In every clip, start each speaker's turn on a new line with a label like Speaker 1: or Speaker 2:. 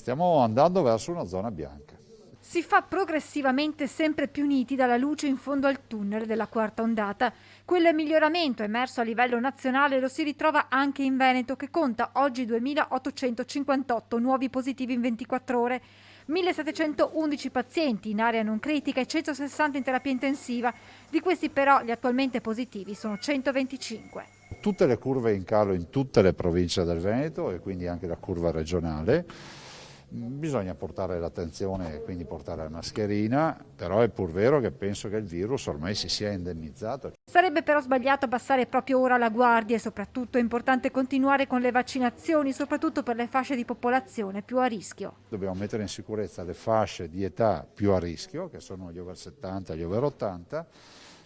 Speaker 1: Stiamo andando verso una zona bianca.
Speaker 2: Si fa progressivamente sempre più nitida la luce in fondo al tunnel della quarta ondata. Quel miglioramento emerso a livello nazionale lo si ritrova anche in Veneto, che conta oggi 2.858 nuovi positivi in 24 ore, 1.711 pazienti in area non critica e 160 in terapia intensiva. Di questi però gli attualmente positivi sono 125.
Speaker 1: Tutte le curve in calo in tutte le province del Veneto e quindi anche la curva regionale. Bisogna portare l'attenzione e quindi portare la mascherina, però è pur vero che penso che il virus ormai si sia endemizzato.
Speaker 2: Sarebbe però sbagliato abbassare proprio ora la guardia e soprattutto è importante continuare con le vaccinazioni, soprattutto per le fasce di popolazione più a rischio.
Speaker 1: Dobbiamo mettere in sicurezza le fasce di età più a rischio, che sono gli over 70 e gli over 80,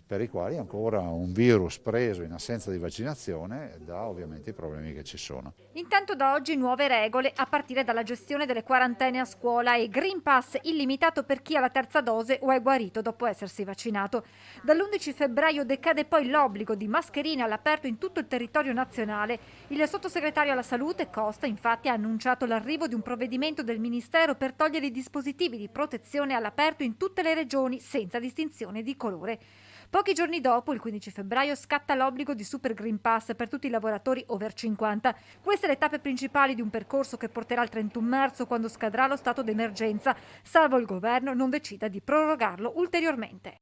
Speaker 1: per i quali ancora un virus preso in assenza di vaccinazione dà ovviamente i problemi che ci sono.
Speaker 2: Intanto da oggi nuove regole a partire dalla gestione delle quarantene a scuola e Green Pass illimitato per chi ha la terza dose o è guarito dopo essersi vaccinato. Dall'11 febbraio decade poi l'obbligo di mascherine all'aperto in tutto il territorio nazionale. Il sottosegretario alla salute Costa infatti ha annunciato l'arrivo di un provvedimento del Ministero per togliere i dispositivi di protezione all'aperto in tutte le regioni senza distinzione di colore. Pochi giorni dopo, il 15 febbraio, scatta l'obbligo di Super Green Pass per tutti i lavoratori over 50. Queste le tappe principali di un percorso che porterà al 31 marzo, quando scadrà lo stato d'emergenza, salvo il governo non decida di prorogarlo ulteriormente.